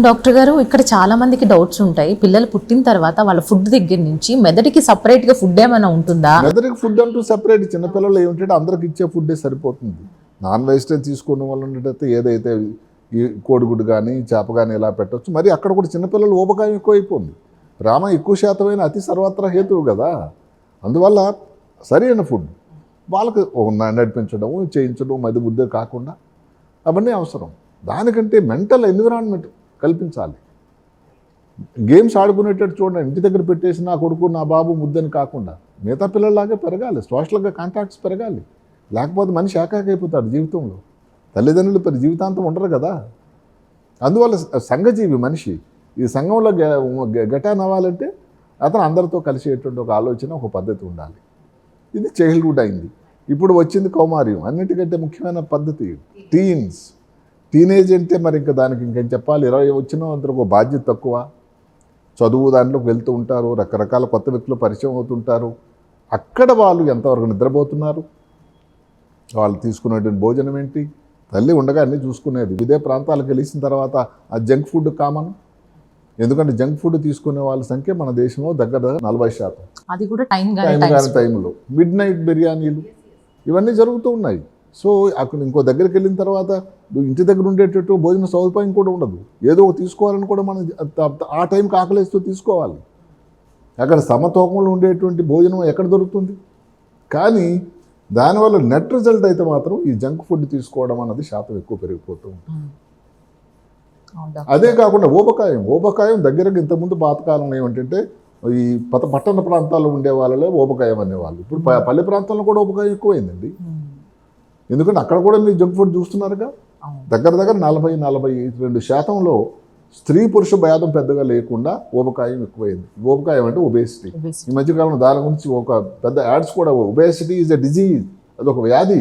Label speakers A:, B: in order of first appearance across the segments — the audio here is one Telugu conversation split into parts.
A: డాక్టర్ గారు, ఇక్కడ చాలా మందికి డౌట్స్ ఉంటాయి. పిల్లలు పుట్టిన తర్వాత వాళ్ళ ఫుడ్ దగ్గర నుంచి మెదడుకి సపరేట్ గా ఫుడ్ ఏమైనా ఉంటుందా?
B: మెదడుకి ఫుడ్ అంటూ సెపరేట్ చిన్నపిల్లలు ఏమిటంటే అందరికి ఇచ్చే ఫుడ్డే సరిపోతుంది. నాన్ వెజిటేరియన్ తీసుకోవడం వల్ల ఉన్నట్టయితే ఏదైతే ఈ కోడిగుడ్డు కానీ చేప కానీ ఇలా పెట్టవచ్చు. మరి అక్కడ కూడా చిన్నపిల్లలు ఊబకాయం ఎక్కువైపోయింది. రామ ఎక్కువ శాతమైన అతి సర్వత్ర హేతువు కదా. అందువల్ల సరైన ఫుడ్ వాళ్ళకి నడిపించడం చేయించడం మది బుద్ధి కాకుండా అవన్నీ అవసరం. దానికంటే మెంటల్ ఎన్విరాన్మెంట్ కల్పించాలి. గేమ్స్ ఆడుకునేటట్టు చూడండి, ఇంటి దగ్గర పెట్టేసి నా కొడుకు నా బాబు ముద్దని కాకుండా మిగతా పిల్లల్లాగే పెరగాలి, సోషల్గా కాంటాక్ట్స్ పెరగాలి. లేకపోతే మనిషి ఏకాకైపోతాడు జీవితంలో. తల్లిదండ్రులు జీవితాంతం ఉండరు కదా. అందువల్ల సంఘజీవి మనిషి. ఈ సంఘంలో గటాన్ అవ్వాలంటే అతను అందరితో కలిసేటువంటి ఒక ఆలోచన, ఒక పద్ధతి ఉండాలి. ఇది చైల్డ్హుడ్ అయింది. ఇప్పుడు వచ్చింది కౌమార్యం. అన్నిటికంటే ముఖ్యమైన పద్ధతి టీనేజ్ అంటే మరి ఇంకా దానికి ఇంకేం చెప్పాలి. 20 వచ్చిన అందరికి ఒక బాధ్యత తక్కువ, చదువు దాంట్లోకి వెళ్తూ ఉంటారు, రకరకాల కొత్త వ్యక్తులు పరిచయం అవుతుంటారు. అక్కడ వాళ్ళు ఎంతవరకు నిద్రపోతున్నారు, వాళ్ళు తీసుకునేటువంటి భోజనం ఏంటి, తల్లి ఉండగా అన్నీ చూసుకునేది. ఇదే ప్రాంతాలకు వెళ్ళిన తర్వాత ఆ జంక్ ఫుడ్ కామన్. ఎందుకంటే జంక్ ఫుడ్ తీసుకునే వాళ్ళ సంఖ్య మన దేశంలో దగ్గర 40%.
A: అది కూడా
B: టైంలో మిడ్ నైట్ బిర్యానీలు ఇవన్నీ జరుగుతూ ఉన్నాయి. సో అక్కడ ఇంకో దగ్గరికి వెళ్ళిన తర్వాత ఇంటి దగ్గర ఉండేటట్టు భోజన సదుపాయం కూడా ఉండదు. ఏదో ఒక తీసుకోవాలని కూడా మనం ఆ టైంకి ఆకలిస్తూ తీసుకోవాలి. అక్కడ సమతూకంలో ఉండేటువంటి భోజనం ఎక్కడ దొరుకుతుంది? కానీ దానివల్ల నెట్ రిజల్ట్ అయితే మాత్రం ఈ జంక్ ఫుడ్ తీసుకోవడం అన్నది శాతం ఎక్కువ పెరిగిపోతూ ఉంటుంది. అదే కాకుండా ఊబకాయం దగ్గరకు ఇంతకుముందు పాతకాలంలో ఏమిటంటే ఈ పట్టణ ప్రాంతాల్లో ఉండే వాళ్ళలో ఊబకాయం అనేవాళ్ళు. ఇప్పుడు పల్లె ప్రాంతాల్లో కూడా ఊబకాయం ఎక్కువైందండి. ఎందుకంటే అక్కడ కూడా మీరు జంక్ ఫుడ్ చూస్తున్నారుగా. దగ్గర 40-42% స్త్రీ పురుష భేదం పెద్దగా లేకుండా ఊబకాయం ఎక్కువైంది. ఊబకాయం అంటే ఒబేసిటీ. ఈ మధ్యకాలంలో దాని గురించి ఒక పెద్ద యాడ్స్ కూడా, ఒబేసిటీ ఈజ్ ఎ డిజీజ్, అదొక వ్యాధి.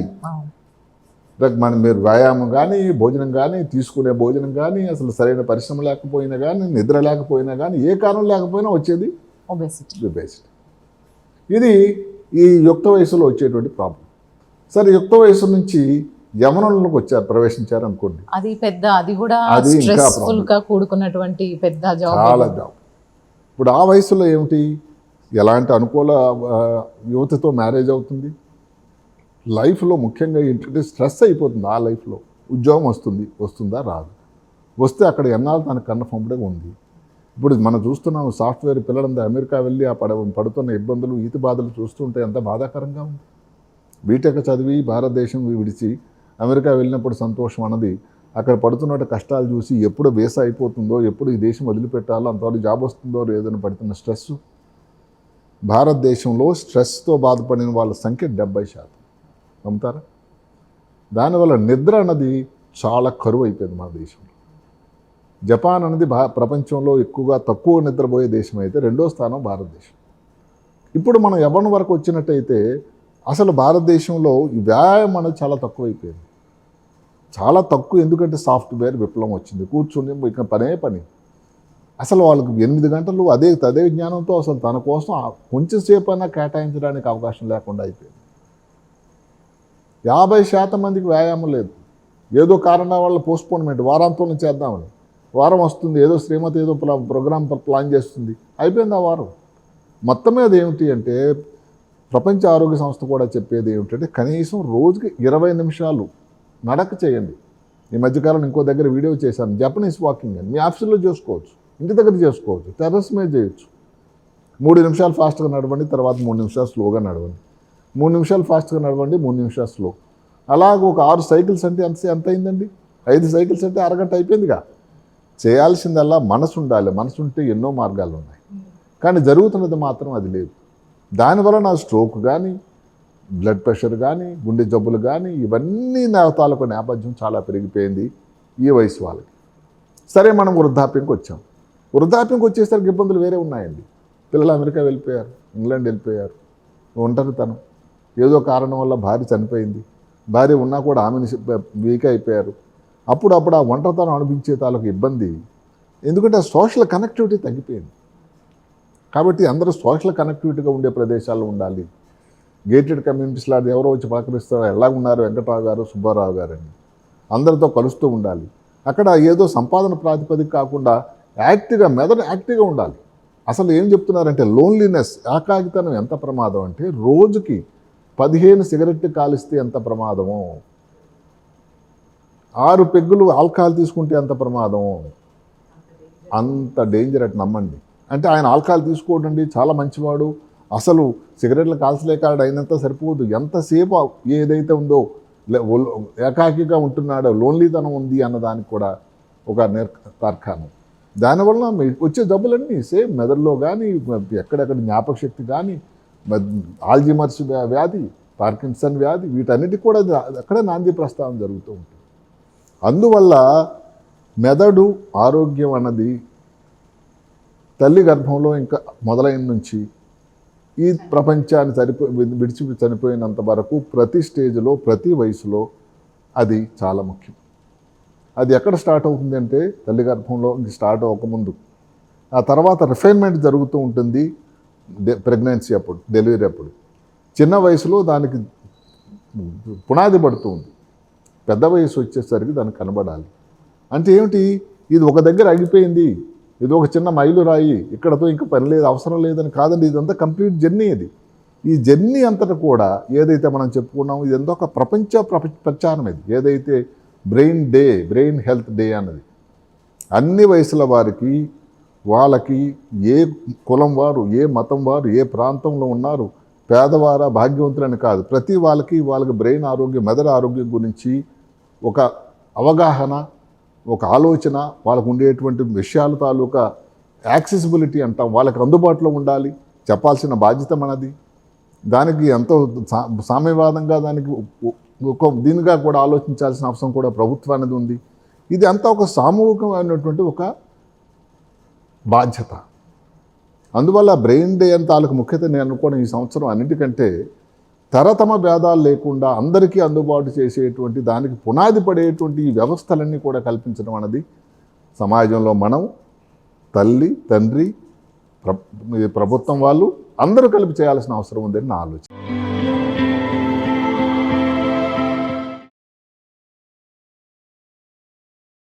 B: మీరు వ్యాయామం కానీ భోజనం కానీ తీసుకునే భోజనం కానీ అసలు సరైన పరిశ్రమ లేకపోయినా కానీ నిద్ర లేకపోయినా కానీ ఏ కారణం లేకపోయినా వచ్చేది ఒబేసిటీ. ఇది ఈ యుక్త వయసులో వచ్చేటువంటి ప్రాబ్లం. సరే, యుక్త వయసు నుంచి యమనంలోకి ప్రవేశించారు అనుకోండి,
A: అది కూడా స్ట్రెస్ఫుల్ గా కూడుకున్నటువంటి పెద్ద
B: చాలా జాబ్. ఇప్పుడు ఆ వయసులో ఏమిటి, ఎలాంటి అనుకూల యువతతో మ్యారేజ్ అవుతుంది, లైఫ్లో ముఖ్యంగా ఏంటంటే స్ట్రెస్ అయిపోతుంది. ఆ లైఫ్లో ఉద్యోగం వస్తుందా రాదు, వస్తే అక్కడ ఎన్నాళ్ళు తనకు కన్ఫర్మ్డ్గా ఉంది. ఇప్పుడు మనం చూస్తున్నాం సాఫ్ట్వేర్ పిల్లలంతా అమెరికా వెళ్ళి ఆ పడుతున్న ఇబ్బందులు ఈతి బాధలు చూస్తుంటే ఎంత బాధాకరంగా ఉంది. బీటెక్ చదివి భారతదేశం విడిచి అమెరికా వెళ్ళినప్పుడు సంతోషం అన్నది అక్కడ పడుతున్న కష్టాలు చూసి ఎప్పుడు వీసా అయిపోతుందో, ఎప్పుడు ఈ దేశం వదిలిపెట్టాలో, అంతవరకు జాబ్ వస్తుందో లేదని పడుతున్న స్ట్రెస్. భారతదేశంలో స్ట్రెస్తో బాధపడిన వాళ్ళ సంఖ్య 70%. నమ్ముతారా? దానివల్ల నిద్ర అన్నది చాలా కరువు అయిపోయింది మన దేశంలో. జపాన్ అనేది ప్రపంచంలో తక్కువ నిద్రపోయే దేశం అయితే 2వ స్థానం భారతదేశం. ఇప్పుడు మనం యవ్వనం వరకు వచ్చినట్టయితే అసలు భారతదేశంలో ఈ వ్యాయామం అనేది చాలా తక్కువైపోయింది. చాలా తక్కువ. ఎందుకంటే సాఫ్ట్వేర్ విప్లవం వచ్చింది. కూర్చుని ఇక పని. అసలు వాళ్ళకి 8 గంటలు అదే జ్ఞానంతో అసలు తన కోసం కొంచెం సేపు అయినా కేటాయించడానికి అవకాశం లేకుండా అయిపోయింది. 50% మందికి వ్యాయామం లేదు. ఏదో కారణం వల్ల పోస్ట్పోన్మెంట్, వారాంతంలో చేద్దామని. వారం వస్తుంది, ఏదో శ్రీమతి ఏదో ప్రోగ్రామ్ ప్లాన్ చేస్తుంది, అయిపోయింది ఆ వారం. మొత్తం మీద ఏమిటి అంటే ప్రపంచ ఆరోగ్య సంస్థ కూడా చెప్పేది ఏమిటంటే కనీసం రోజుకి 20 నిమిషాలు నడక చేయండి. ఈ మధ్యకాలం ఇంకో దగ్గర వీడియో చేశాను, జపనీస్ వాకింగ్ అని. మీ ఆఫీసులో చేసుకోవచ్చు, ఇంటి దగ్గర చేసుకోవచ్చు, టెర్రస్ మీద చేయొచ్చు. 3 నిమిషాలు ఫాస్ట్గా నడవండి, తర్వాత 3 నిమిషాలు స్లోగా నడవండి, 3 నిమిషాలు ఫాస్ట్గా నడవండి, 3 నిమిషాలు స్లో. అలాగ ఒక 6 సైకిల్స్ అంటే ఎంత అయిందండి? 5 సైకిల్స్ అంటే అరగంట అయిపోయిందిగా. చేయాల్సిందల్లా మనసు ఉండాలి. మనసు ఉంటే ఎన్నో మార్గాలు ఉన్నాయి. కానీ జరుగుతున్నది మాత్రం అది లేదు. దానివల్ల నా స్ట్రోక్ కానీ, బ్లడ్ ప్రెషర్ కానీ, గుండె జబ్బులు కానీ ఇవన్నీ నా తాలూకు నేపథ్యం చాలా పెరిగిపోయింది ఈ వయసు వాళ్ళకి. సరే, మనం వృద్ధాప్యంకి వచ్చాం. వృద్ధాప్యంకి వచ్చేసరికి ఇబ్బందులు వేరే ఉన్నాయండి. పిల్లలు అమెరికా వెళ్ళిపోయారు, ఇంగ్లాండ్ వెళ్ళిపోయారు, ఒంటరితనం, ఏదో కారణం వల్ల భార్య చనిపోయింది, భార్య ఉన్నా కూడా ఆమెను వీక్ అయిపోయారు. అప్పుడు ఆ ఒంటరితనం అనిపించే తాలూకు ఇబ్బంది. ఎందుకంటే ఆ సోషల్ కనెక్టివిటీ తగ్గిపోయింది. కాబట్టి అందరూ సోషల్ కనెక్టివిటీగా ఉండే ప్రదేశాల్లో ఉండాలి. గేటెడ్ కమ్యూనిటీస్ లాంటి ఎవరో వచ్చి పలకరిస్తారు, ఎలాగున్నారు వెంకటరావు గారు, సుబ్బారావు గారు అని అందరితో కలుస్తూ ఉండాలి. అక్కడ ఏదో సంపాదన ప్రాతిపదిక కాకుండా యాక్టివ్గా మెదడు యాక్టివ్గా ఉండాలి. అసలు ఏం చెప్తున్నారంటే లోన్లీనెస్, ఏకాకితనం ఎంత ప్రమాదం అంటే రోజుకి 15 సిగరెట్లు కాలిస్తే ఎంత ప్రమాదమో, 6 పెగ్గులు ఆల్కహాల్ తీసుకుంటే ఎంత ప్రమాదమో, అంత డేంజర్ అట్ నమ్మండి. అంటే ఆయన ఆల్కహాల్ తీసుకోడండి, చాలా మంచివాడు, అసలు సిగరెట్లు కాల్చలేక అయినంత సరిపోదు, ఎంతసేపు ఏదైతే ఉందో ఏకాకిగా ఉంటున్నాడో, లోన్లీతనం ఉంది అన్నదానికి కూడా ఒక తర్కానం. దానివల్ల వచ్చే జబ్బులన్నీ సేమ్ మెదడులో కానీ, ఎక్కడెక్కడ జ్ఞాపక శక్తి కానీ, ఆల్జిమర్స్ వ్యాధి, పార్కిన్సన్ వ్యాధి, వీటన్నిటికి కూడా అక్కడే నాంది ప్రస్తావన జరుగుతూ ఉంటుంది. అందువల్ల మెదడు ఆరోగ్యం అన్నది తల్లి గర్భంలో ఇంకా మొదలైన నుంచి ఈ ప్రపంచాన్ని విడిచి చనిపోయినంత వరకు ప్రతి స్టేజ్లో, ప్రతి వయసులో అది చాలా ముఖ్యం. అది ఎక్కడ స్టార్ట్ అవుతుంది అంటే తల్లి గర్భంలో స్టార్ట్ అవ్వకముందు, ఆ తర్వాత రిఫైన్మెంట్ జరుగుతూ ఉంటుంది ప్రెగ్నెన్సీ అప్పుడు, డెలివరీ అప్పుడు. చిన్న వయసులో దానికి పునాది పడుతూ ఉంది, పెద్ద వయసు వచ్చేసరికి దానికి కనబడాలి. అంటే ఏమిటి, ఇది ఒక దగ్గర ఆగిపోయింది, ఇది ఒక చిన్న మైలు రాయి, ఇక్కడతో ఇంకా పని లేదు, అవసరం లేదని కాదండి. ఇదంతా కంప్లీట్ జర్నీ. ఇది ఈ జర్నీ అంతటా కూడా ఏదైతే మనం చెప్పుకున్నామో ఇదంతా ఒక ప్రచారం. ఇది ఏదైతే బ్రెయిన్ హెల్త్ డే అన్నది అన్ని వయసుల వారికి, వాళ్ళకి ఏ కులం వారు, ఏ మతం వారు, ఏ ప్రాంతంలో ఉన్నారు, పేదవార భాగ్యవంతులని కాదు, ప్రతి వాళ్ళకి బ్రెయిన్ ఆరోగ్యం, మెదడు ఆరోగ్యం గురించి ఒక అవగాహన, ఒక ఆలోచన, వాళ్ళకు ఉండేటువంటి విషయాల తాలూకా యాక్సెసిబిలిటీ అంటాం, వాళ్ళకి అందుబాటులో ఉండాలి, చెప్పాల్సిన బాధ్యత మనది. దానికి ఎంతో సామ్యవాదంగా దానికి ఒక దీనిగా కూడా ఆలోచించాల్సిన అవసరం కూడా ప్రభుత్వానికి ఉంది. ఇది అంతా ఒక సామూహికమైనటువంటి ఒక బాధ్యత. అందువల్ల బ్రెయిన్ డే అని తాలూకు ముఖ్యత నేను అనుకోవడం ఈ సంవత్సరం అన్నిటికంటే తరతమ భేదాలు లేకుండా అందరికీ అందుబాటు చేసేటువంటి, దానికి పునాది పడేటువంటి ఈ వ్యవస్థలన్నీ కూడా కల్పించడం అన్నది సమాజంలో మనం, తల్లి, తండ్రి, ప్రభుత్వం వాళ్ళు అందరూ కలిపి చేయాల్సిన అవసరం ఉందని నా ఆలోచన.